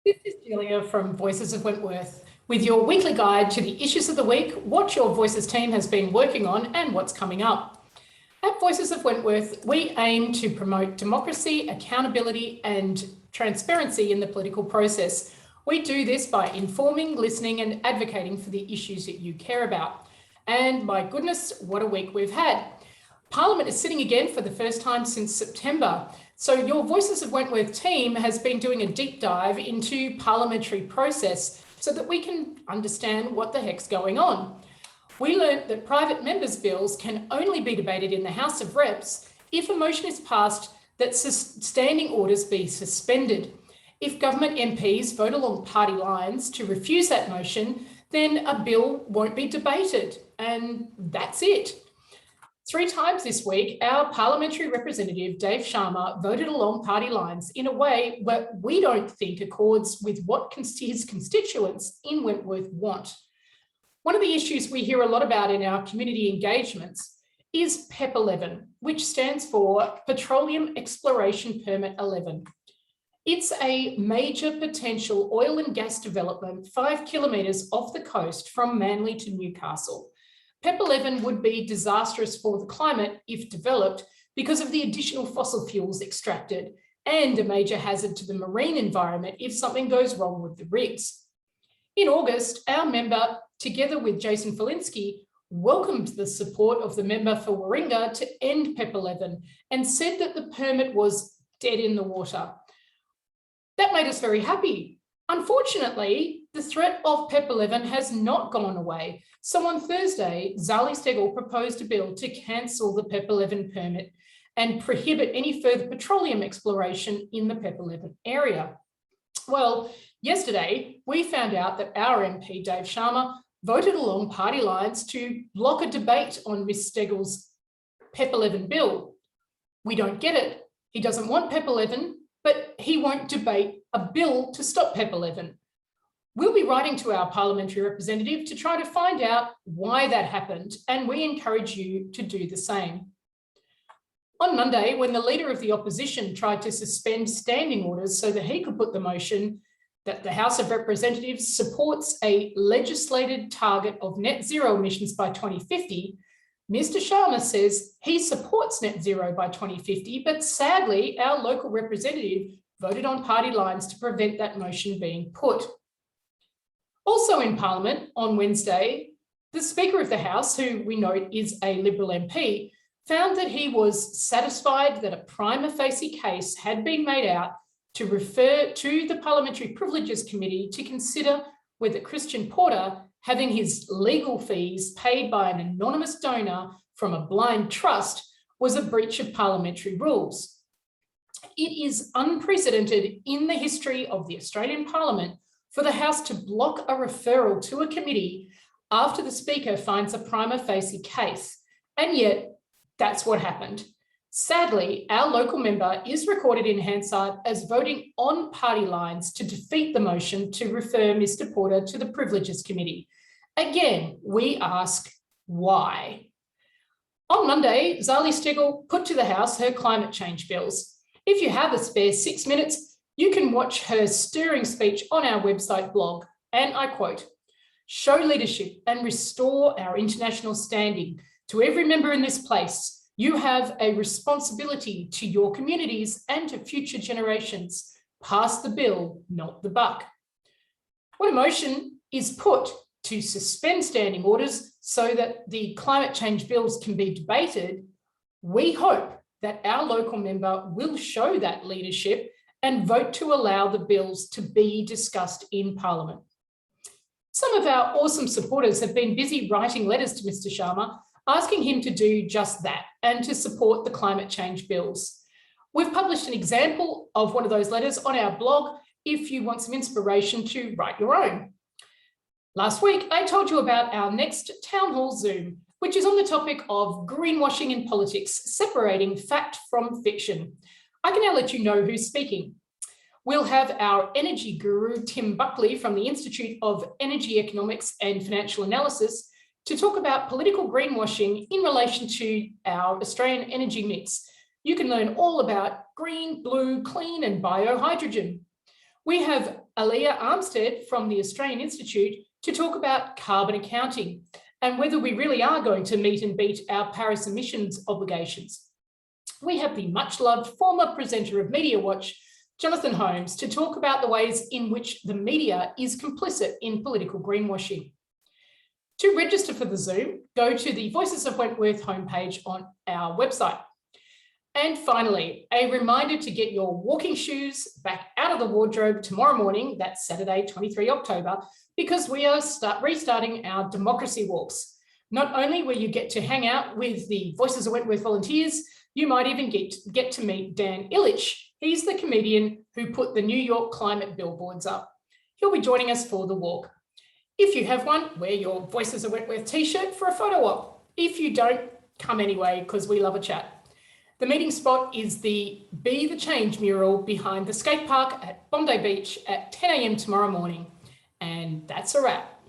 This is Delia from Voices of Wentworth with your weekly guide to the issues of the week, what your Voices team has been working on and what's coming up. At Voices of Wentworth, we aim to promote democracy, accountability and transparency in the political process. We do this by informing, listening and advocating for the issues that you care about. And my goodness, what a week we've had. Parliament is sitting again for the first time since September. So your Voices of Wentworth team has been doing a deep dive into parliamentary process so that we can understand what the heck's going on. We learnt that private members' bills can only be debated in the House of Reps if a motion is passed that standing orders be suspended. If government MPs vote along party lines to refuse that motion, then a bill won't be debated, and that's it. 3 times this week, our parliamentary representative, Dave Sharma, voted along party lines in a way that we don't think accords with what his constituents in Wentworth want. One of the issues we hear a lot about in our community engagements is PEP 11, which stands for Petroleum Exploration Permit 11. It's a major potential oil and gas development 5 kilometres off the coast from Manly to Newcastle. PEP 11 would be disastrous for the climate if developed because of the additional fossil fuels extracted and a major hazard to the marine environment if something goes wrong with the rigs. In August, our member, together with Jason Falinsky, welcomed the support of the member for Warringah to end PEP 11 and said that the permit was dead in the water. That made us very happy. Unfortunately, the threat of PEP 11 has not gone away. So on Thursday, Zali Steggall proposed a bill to cancel the PEP 11 permit and prohibit any further petroleum exploration in the PEP 11 area. Well, yesterday, we found out that our MP, Dave Sharma, voted along party lines to block a debate on Ms Steggall's PEP 11 bill. We don't get it. He doesn't want PEP 11, but he won't debate a bill to stop PEP 11. We'll be writing to our parliamentary representative to try to find out why that happened, and we encourage you to do the same. On Monday, when the leader of the opposition tried to suspend standing orders so that he could put the motion that the House of Representatives supports a legislated target of net zero emissions by 2050, Mr Sharma says he supports net zero by 2050, but sadly, our local representative voted on party lines to prevent that motion being put. Also in Parliament on Wednesday, the Speaker of the House, who we note is a Liberal MP, found that he was satisfied that a prima facie case had been made out to refer to the Parliamentary Privileges Committee to consider whether Christian Porter, having his legal fees paid by an anonymous donor from a blind trust, was a breach of parliamentary rules. It is unprecedented in the history of the Australian Parliament for the House to block a referral to a committee after the Speaker finds a prima facie case. And yet, that's what happened. Sadly, our local member is recorded in Hansard as voting on party lines to defeat the motion to refer Mr Porter to the Privileges Committee. Again, we ask why. On Monday, Zali Steggall put to the House her climate change bills. If you have a spare 6 minutes, you can watch her stirring speech on our website blog, and I quote, "Show leadership and restore our international standing. To every member in this place, you have a responsibility to your communities and to future generations. Pass the bill, not the buck." When a motion is put to suspend standing orders so that the climate change bills can be debated, we hope that our local member will show that leadership and vote to allow the bills to be discussed in Parliament. Some of our awesome supporters have been busy writing letters to Mr Sharma, asking him to do just that and to support the climate change bills. We've published an example of one of those letters on our blog if you want some inspiration to write your own. Last week, I told you about our next Town Hall Zoom, which is on the topic of greenwashing in politics, separating fact from fiction. I can now let you know who's speaking. We'll have our energy guru, Tim Buckley from the Institute of Energy Economics and Financial Analysis to talk about political greenwashing in relation to our Australian energy mix. You can learn all about green, blue, clean and biohydrogen. We have Delia from the Australian Institute to talk about carbon accounting and whether we really are going to meet and beat our Paris emissions obligations. We have the much-loved former presenter of Media Watch, Jonathan Holmes, to talk about the ways in which the media is complicit in political greenwashing. To register for the Zoom, go to the Voices of Wentworth homepage on our website. And finally, a reminder to get your walking shoes back out of the wardrobe tomorrow morning, that's Saturday, 23 October, because we are restarting our democracy walks. Not only will you get to hang out with the Voices of Wentworth volunteers, you might even get to meet Dan Illich. He's the comedian who put the New York climate billboards up. He'll be joining us for the walk. If you have one, wear your Voices of Wentworth t-shirt for a photo op. If you don't, come anyway, because we love a chat. The meeting spot is the Be the Change mural behind the skate park at Bondi Beach at 10 a.m. tomorrow morning. And that's a wrap.